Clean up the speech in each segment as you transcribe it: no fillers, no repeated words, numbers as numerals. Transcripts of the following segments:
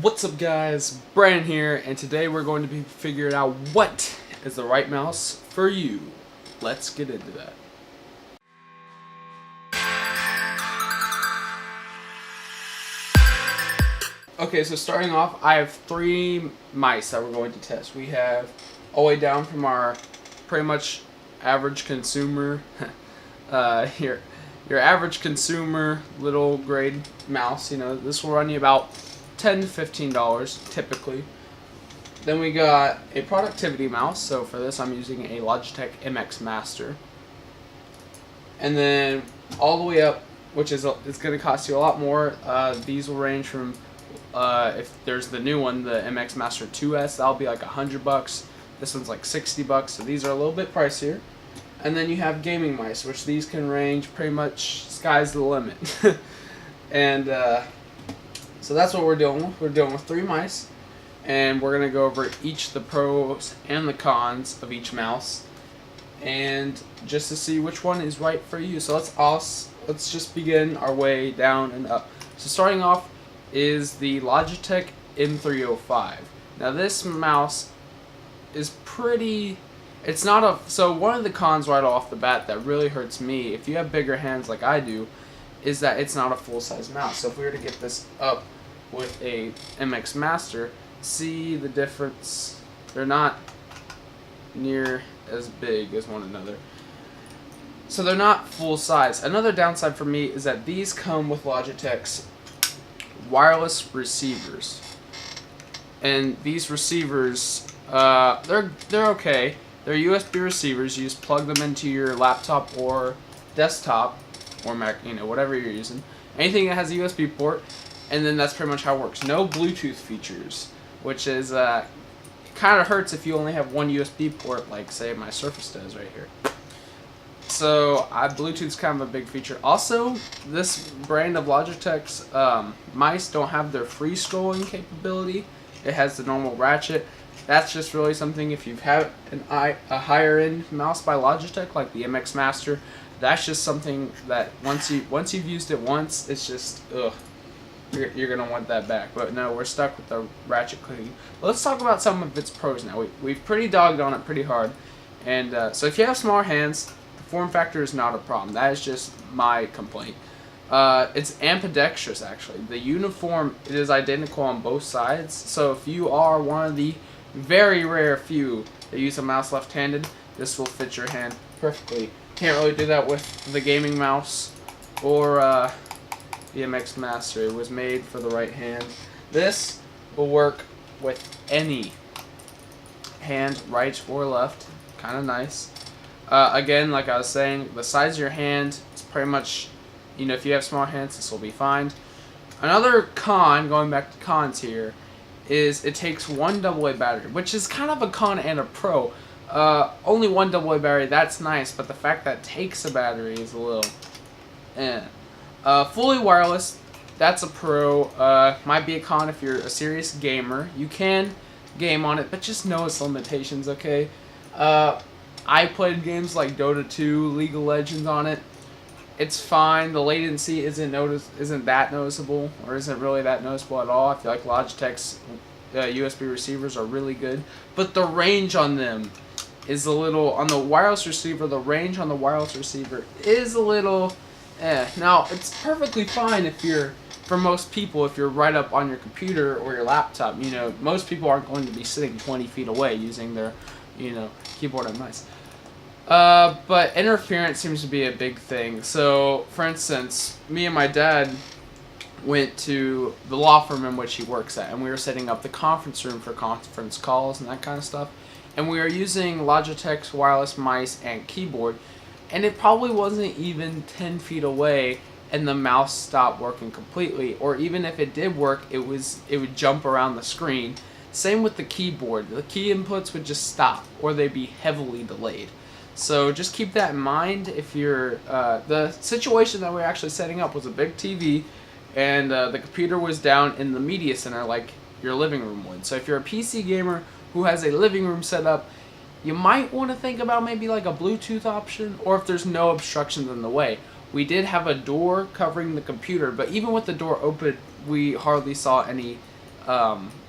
What's up guys, Brandon here, and today we're going to be figuring out what is the right mouse for you. Let's get into that. Okay, so starting off, I have three mice that we're going to test. We have all the way down from our pretty much average consumer, your average consumer little grade mouse. You know, this will run you about $10 to $15 typically. Then we got a productivity mouse, so for this I'm using a Logitech MX Master. And then all the way up, which is it's going to cost you a lot more. These will range from if there's the new one, the MX Master 2S, that'll be like $100. This one's like $60, so these are a little bit pricier. And then you have gaming mice, which these can range pretty much sky's the limit. And so that's what we're doing with. We're dealing with three mice, and we're going to go over the pros and the cons of each mouse, and just to see which one is right for you. So let's just begin our way down and up. So starting off is the Logitech M305. Now this mouse is pretty... It's not a... So one of the cons right off the bat that really hurts me, if you have bigger hands like I do, is that it's not a full-size mouse. So if we were to get this up with a MX Master, see the difference? They're not near as big as one another. So they're not full-size. Another downside for me is that these come with Logitech's wireless receivers. And these receivers, they're okay. They're USB receivers. You just plug them into your laptop or desktop or Mac, you know, whatever you're using. Anything that has a USB port, and then that's pretty much how it works. No Bluetooth features, which is kind of hurts if you only have one USB port, like say my Surface does right here. So Bluetooth's kind of a big feature. Also, this brand of Logitech's mice don't have their free scrolling capability. It has the normal ratchet. That's just really something, if you have a higher end mouse by Logitech like the MX Master, that's just something that once you've used it once, it's just ugh. You're gonna want that back. But no, we're stuck with the ratchet clicking. But let's talk about some of its pros now. We've pretty dogged on it pretty hard, and so if you have smaller hands, the form factor is not a problem. That is just my complaint. It's ambidextrous actually. The uniform, it is identical on both sides. So if you are one of the very rare few that use a mouse left-handed, this will fit your hand perfectly. Can't really do that with the gaming mouse or the MX Master. It was made for the right hand. This will work with any hand, right or left. Kind of nice. Again, like I was saying, the size of your hand is pretty much, you know, if you have small hands, this will be fine. Another con, going back to cons here, is it takes one AA battery, which is kind of a con and a pro. Only one AA battery, that's nice, but the fact that it takes a battery is a little eh. Fully wireless, that's a pro. Might be a con if you're a serious gamer. You can game on it, but just know its limitations, okay? I played games like Dota 2, League of Legends on it. It's fine. The latency isn't that noticeable, or isn't really that noticeable at all. I feel like Logitech's USB receivers are really good, but the range on them is a little, on the wireless receiver, the range on the wireless receiver is a little Now, it's perfectly fine if you're, for most people, if you're right up on your computer or your laptop. You know, most people aren't going to be sitting 20 feet away using their, you know, keyboard and mice. But interference seems to be a big thing. So, for instance, me and my dad went to the law firm in which he works at, and we were setting up the conference room for conference calls and that kind of stuff. And we were using Logitech's wireless mice and keyboard, and it probably wasn't even 10 feet away, and the mouse stopped working completely. Or even if it did work, it would jump around the screen. Same with the keyboard. The key inputs would just stop, or they'd be heavily delayed. So just keep that in mind. If you're the situation that we're actually setting up was a big TV, and the computer was down in the media center like your living room would. So if you're a PC gamer who has a living room set up, you might want to think about maybe like a Bluetooth option, or if there's no obstructions in the way. We did have a door covering the computer, but even with the door open, we hardly saw any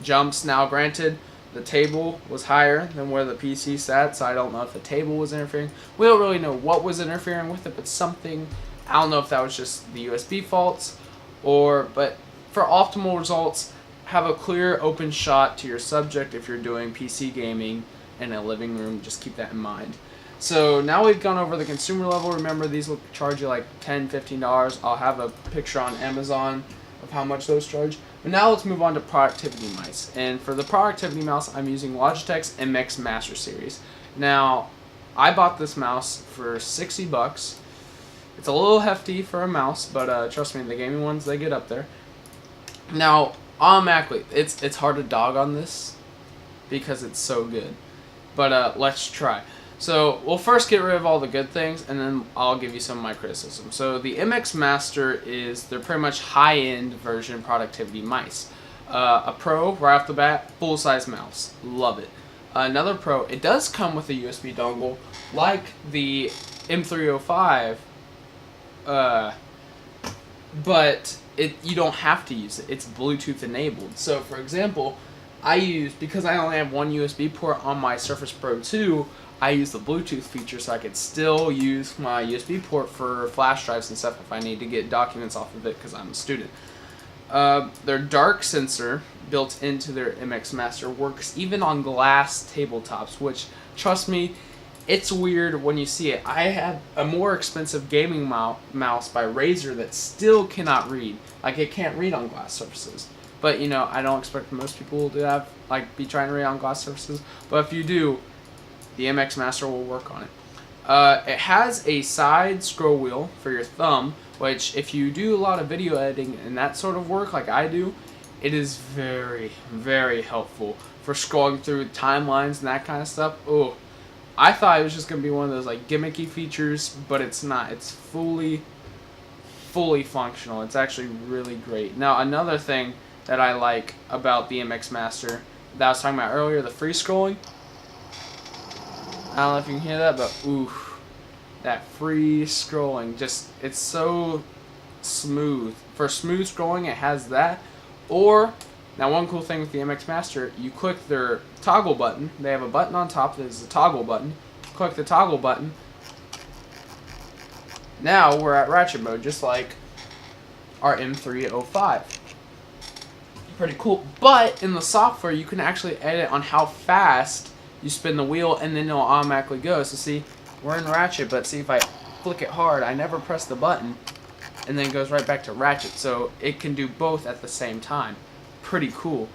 jumps. Now, granted, the table was higher than where the PC sat, so I don't know if the table was interfering. We don't really know what was interfering with it, but something. I don't know if that was just the USB faults, but for optimal results, have a clear, open shot to your subject if you're doing PC gaming in a living room. Just keep that in mind. So now we've gone over the consumer level. Remember, these will charge you like $10, $15. I'll have a picture on Amazon of how much those charge. But now let's move on to productivity mice. And for the productivity mouse, I'm using Logitech's MX Master series. Now, I bought this mouse for $60. It's a little hefty for a mouse, but trust me, the gaming ones, they get up there. Now, automatically, it's hard to dog on this because it's so good. But let's try. So we'll first get rid of all the good things, and then I'll give you some of my criticism. So the MX Master they're pretty much high-end version productivity mice. A Pro, right off the bat, full-size mouse. Love it. Another Pro, it does come with a USB dongle, like the M305, but you don't have to use it. It's Bluetooth enabled. So for example, because I only have one USB port on my Surface Pro 2, I use the Bluetooth feature so I could still use my USB port for flash drives and stuff if I need to get documents off of it because I'm a student. Their dark sensor built into their MX Master works even on glass tabletops, which, trust me, it's weird when you see it. I have a more expensive gaming mouse by Razer that still cannot read. Like, it can't read on glass surfaces. But, I don't expect most people to be trying to read on glass surfaces. But if you do, the MX Master will work on it. It has a side scroll wheel for your thumb, which if you do a lot of video editing and that sort of work like I do, it is very, very helpful for scrolling through timelines and that kind of stuff. Oh, I thought it was just going to be one of those gimmicky features, but it's not. It's fully functional. It's actually really great. Now, another thing that I like about the MX Master that I was talking about earlier, the free scrolling. I don't know if you can hear that, but oof, that free scrolling, it's so smooth. For smooth scrolling, it has that. Or, now one cool thing with the MX Master, you click their toggle button. They have a button on top that is the toggle button. Click the toggle button. Now we're at ratchet mode, just like our M305. Pretty cool. But in the software, you can actually edit on how fast you spin the wheel, and then it'll automatically go. So see, we're in ratchet, but see if I flick it hard, I never press the button, and then it goes right back to ratchet. So it can do both at the same time. Pretty cool.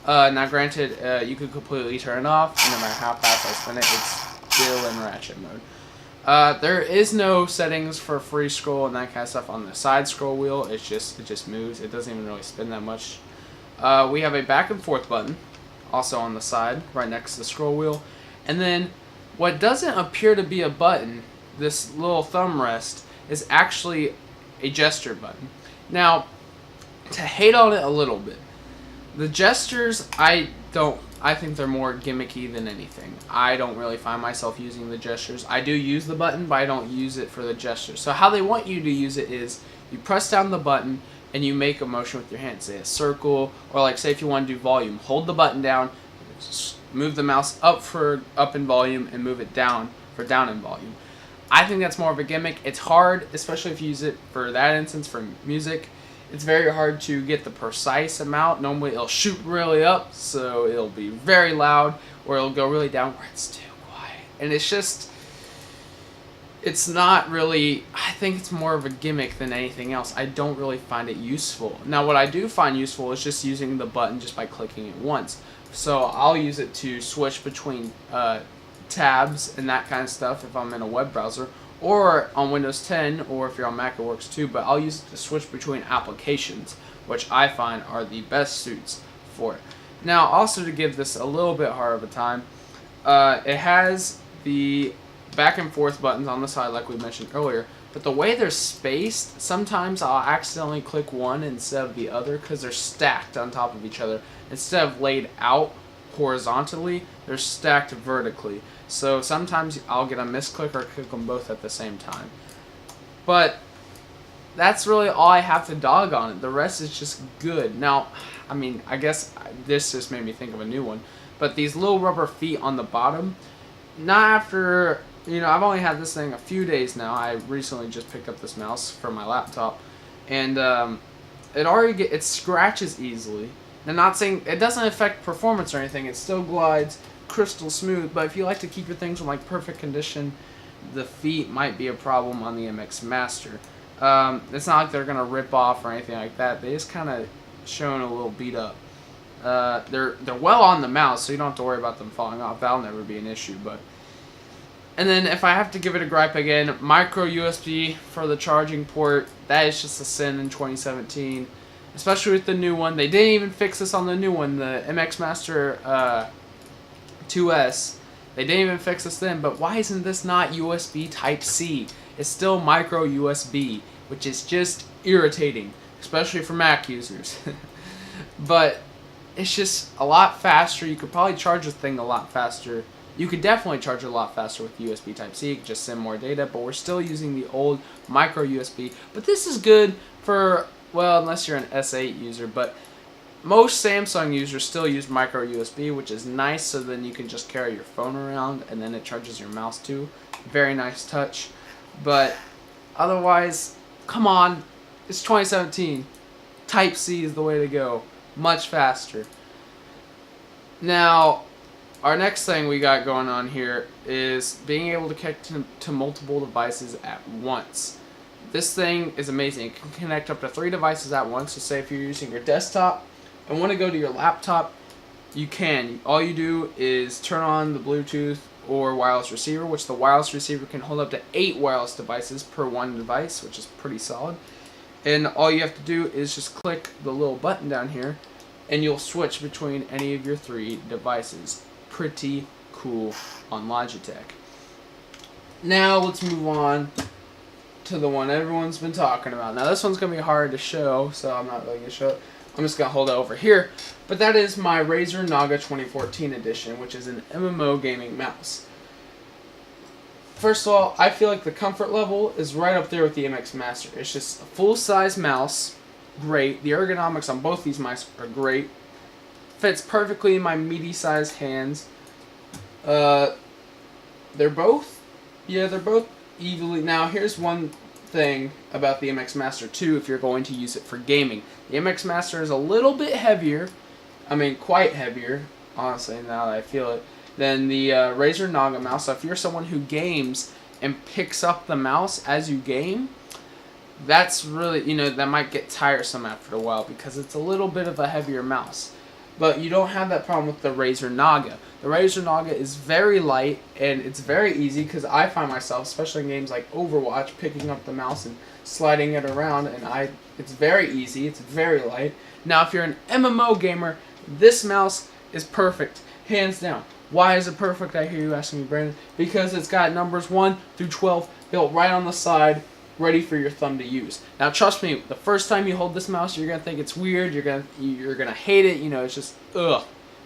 Now granted, you could completely turn it off, and no matter how fast I spin it, it's still in ratchet mode. There is no settings for free scroll and that kind of stuff on the side scroll wheel. It just moves. It doesn't even really spin that much. We have a back and forth button, also on the side, right next to the scroll wheel. And then, what doesn't appear to be a button, this little thumb rest, is actually a gesture button. Now, to hate on it a little bit, the gestures, I think they're more gimmicky than anything. I don't really find myself using the gestures. I do use the button, but I don't use it for the gestures. So how they want you to use it is, you press down the button, and you make a motion with your hand, say a circle, or say if you want to do volume, hold the button down, move the mouse up in volume, and move it down for down in volume. I think that's more of a gimmick. It's hard, especially if you use it for that instance, for music. It's very hard to get the precise amount. Normally it'll shoot really up, so it'll be very loud, or it'll go really down where it's too quiet. And it's not really, I think it's more of a gimmick than anything else. I don't really find it useful. Now what I do find useful is just using the button just by clicking it once. So I'll use it to switch between tabs and that kind of stuff if I'm in a web browser, or on Windows 10, or if you're on Mac it works too, but I'll use it to switch between applications, which I find are the best suits for it. Now also to give this a little bit harder of a time, it has the back and forth buttons on the side like we mentioned earlier, but the way they're spaced, sometimes I'll accidentally click one instead of the other because they're stacked on top of each other. Instead of laid out horizontally, they're stacked vertically. So sometimes I'll get a misclick or click them both at the same time. But that's really all I have to dog on it. The rest is just good. Now, I mean, I guess this just made me think of a new one. But these little rubber feet on the bottom, not after, I've only had this thing a few days now. I recently just picked up this mouse for my laptop. And it scratches easily. I'm not saying it doesn't affect performance or anything. It still glides crystal smooth. But if you like to keep your things in like perfect condition, the feet might be a problem on the MX Master. It's not like they're gonna rip off or anything like that. They just kind of showing a little beat up. They're well on the mouse, so you don't have to worry about them falling off. That'll never be an issue. And then if I have to give it a gripe again, micro USB for the charging port. That is just a sin in 2017, especially with the new one. They didn't even fix this on the new one, the MX Master 2S. They didn't even fix this then. But why isn't this not USB Type-C? It's still micro USB, which is just irritating, especially for Mac users. But it's just a lot faster. You could probably charge the thing a lot faster. You could definitely charge it a lot faster with USB Type-C. You could just send more data, but we're still using the old micro USB. But this is good for, well, unless you're an S8 user, but most Samsung users still use micro USB, which is nice, so then you can just carry your phone around and then it charges your mouse too. Very nice touch. But otherwise, come on, it's 2017. Type-C is the way to go. Much faster. Now, our next thing we got going on here is being able to connect to multiple devices at once. This thing is amazing. It can connect up to 3 devices at once. So say if you're using your desktop and want to go to your laptop, you can. All you do is turn on the Bluetooth or wireless receiver, which the wireless receiver can hold up to 8 wireless devices per one device, which is pretty solid. And all you have to do is just click the little button down here and you'll switch between any of your 3 devices. Pretty cool on Logitech. Now let's move on to the one everyone's been talking about. Now this one's going to be hard to show, so I'm not really going to show it. I'm just going to hold it over here. But that is my Razer Naga 2014 edition, which is an MMO gaming mouse. First of all, I feel like the comfort level is right up there with the MX Master. It's just a full-size mouse. Great. The ergonomics on both these mice are great. Fits perfectly in my meaty-sized hands. They're both evenly. Now, here's one thing about the MX Master 2 if you're going to use it for gaming. The MX Master is a little bit heavier. I mean, quite heavier, honestly, now that I feel it, than the Razer Naga mouse. So if you're someone who games and picks up the mouse as you game, that's really, that might get tiresome after a while because it's a little bit of a heavier mouse. But you don't have that problem with the Razer Naga. The Razer Naga is very light and it's very easy because I find myself, especially in games like Overwatch, picking up the mouse and sliding it around, and it's very easy, it's very light. Now if you're an MMO gamer, this mouse is perfect, hands down. Why is it perfect, I hear you asking me, Brandon? Because it's got numbers 1 through 12 built right on the side, ready for your thumb to use. Now trust me, the first time you hold this mouse, you're gonna think it's weird, you're gonna hate it, it's just ugh.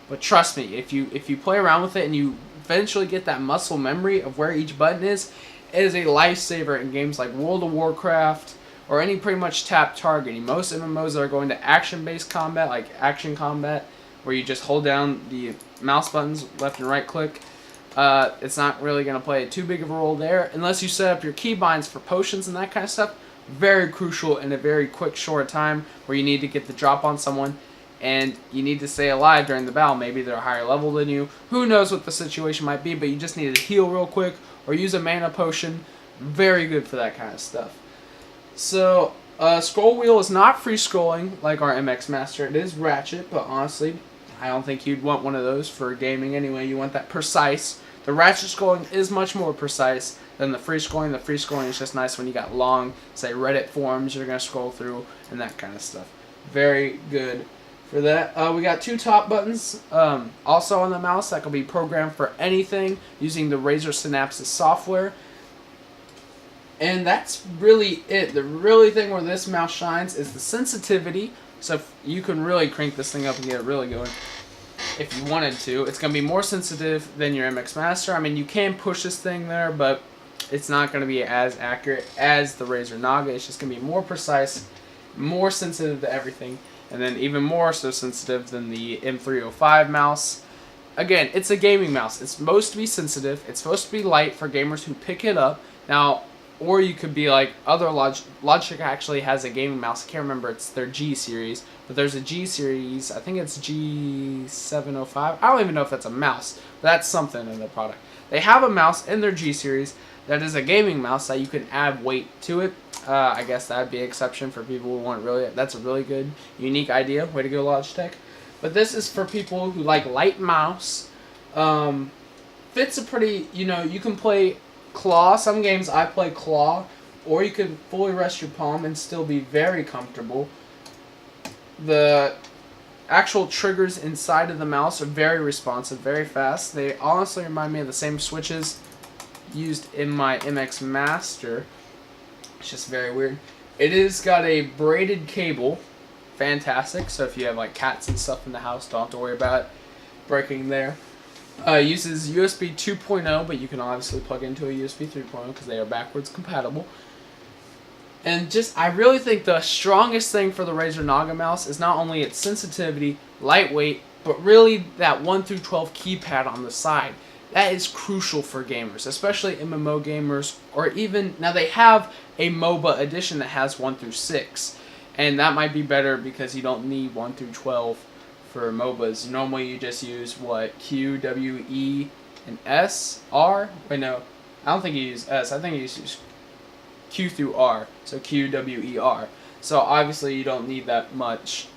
But trust me, if you play around with it and you eventually get that muscle memory of where each button is, it is a lifesaver in games like World of Warcraft or any pretty much tap targeting. Most MMOs are going to action-based combat, like action combat, where you just hold down the mouse buttons, left and right click. It's not really going to play too big of a role there, unless you set up your keybinds for potions and that kind of stuff. Very crucial in a very quick, short time where you need to get the drop on someone and you need to stay alive during the battle. Maybe they're a higher level than you. Who knows what the situation might be, but you just need to heal real quick or use a mana potion. Very good for that kind of stuff. So, scroll wheel is not free scrolling like our MX Master. It is ratchet, but honestly, I don't think you'd want one of those for gaming anyway. You want that precise. The ratchet scrolling is much more precise than the free scrolling. The free scrolling is just nice when you got long, say, Reddit forums you're going to scroll through and that kind of stuff. Very good for that. We got 2 top buttons also on the mouse that can be programmed for anything using the Razer Synapses software. And that's really it. The really thing where this mouse shines is the sensitivity. So you can really crank this thing up and get it really going if you wanted to. It's going to be more sensitive than your MX Master. I mean, you can push this thing there, but it's not going to be as accurate as the Razer Naga. It's just going to be more precise, more sensitive to everything. and then even more so sensitive than the M305 mouse. Again, it's a gaming mouse. It's supposed to be sensitive. It's supposed to be light for gamers who pick it up. Now, or you could be like other Logitech actually has a gaming mouse. I can't remember, it's their G series, but there's a G series. I think it's G705. I don't even know if that's a mouse, but that's something in their product. They have a mouse in their G series that is a gaming mouse that you can add weight to it. I guess that would be an exception for people who want that's a really good, unique idea. Way to go, Logitech. But this is for people who like light mouse. Fits a pretty, you can play claw. Some games I play claw, or you can fully rest your palm and still be very comfortable. The actual triggers inside of the mouse are very responsive, very fast. They honestly remind me of the same switches used in my MX Master. It's just very weird. It is got a braided cable, fantastic. So if you have like cats and stuff in the house, don't have to worry about it breaking there. Uses USB 2.0, but you can obviously plug into a USB 3.0 because they are backwards compatible. And I really think the strongest thing for the Razer Naga mouse is not only its sensitivity, lightweight, but really that 1 through 12 keypad on the side. That is crucial for gamers, especially MMO gamers, or even, now they have a MOBA edition that has 1 through 6, and that might be better because you don't need 1 through 12 for MOBAs. Normally you just use, Q, W, E, and S, R? Wait, no, I don't think you use S, I think you use Q through R, so Q, W, E, R. So obviously you don't need that much,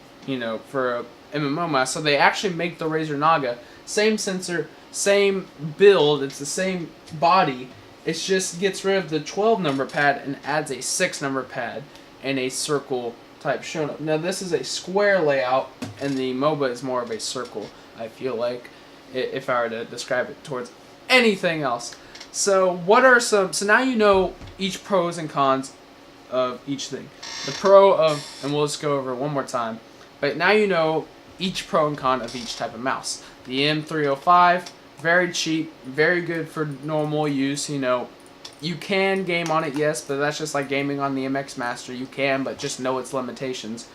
for a MMO mouse. So they actually make the Razer Naga, same sensor, same build, it's the same body, it just gets rid of the 12 number pad and adds a 6 number pad and a circle type shown up. Now this is a square layout and the MOBA is more of a circle, I feel like, if I were to describe it towards anything else. So so now you know each pros and cons of each thing. The pro of, and we'll just go over it one more time, but now you know each pro and con of each type of mouse. The M305, very cheap, very good for normal use. You can game on it, yes, but that's just like gaming on the MX Master. You can, but just know its limitations.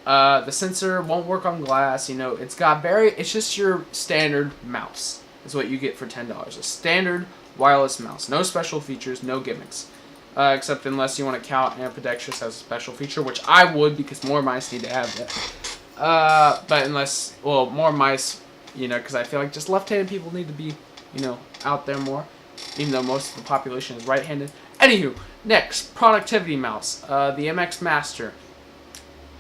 The sensor won't work on glass. It's just your standard mouse is what you get for $10. A standard wireless mouse. No special features, no gimmicks. Except unless you want to count ambidextrous as a special feature, which I would because more mice need to have that. But unless, more mice, because I feel like just left-handed people need to be, out there more, even though most of the population is right-handed. Anywho, next, productivity mouse, the MX Master.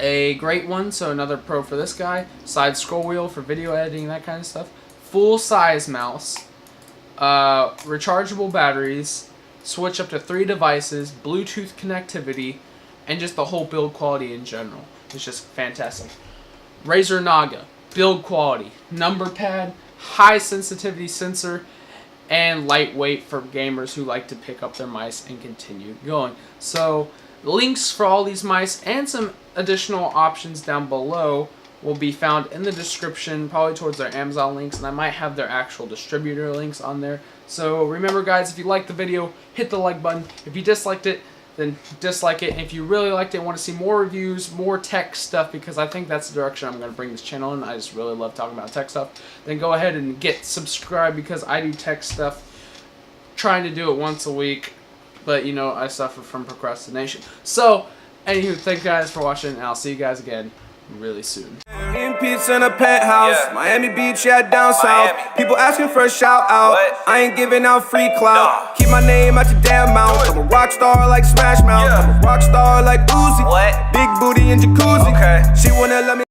A great one, so another pro for this guy. Side scroll wheel for video editing, that kind of stuff. Full-size mouse. Rechargeable batteries. Switch up to 3 devices. Bluetooth connectivity. And just the whole build quality in general. It's just fantastic. Razer Naga. Build quality. Number pad. High sensitivity sensor. And lightweight for gamers who like to pick up their mice and continue going. So, links for all these mice and some additional options down below will be found in the description, probably towards their Amazon links, and I might have their actual distributor links on there. So remember guys, if you liked the video, hit the like button. If you disliked it, then dislike it. And if you really liked it and want to see more reviews, more tech stuff, because I think that's the direction I'm going to bring this channel in. I just really love talking about tech stuff. Then go ahead and get subscribed, because I do tech stuff, trying to do it once a week. But, I suffer from procrastination. So, anywho, thank you guys for watching, and I'll see you guys again really soon. Pizza in a penthouse, yeah. Miami Beach, yeah, down south. People asking for a shout out. What? I ain't giving out free clout. Keep my name out your damn mouth. I'm a rock star like Smash Mouth. Yeah. I'm a rock star like Uzi. What? Big booty and jacuzzi. Okay. She wanna let me.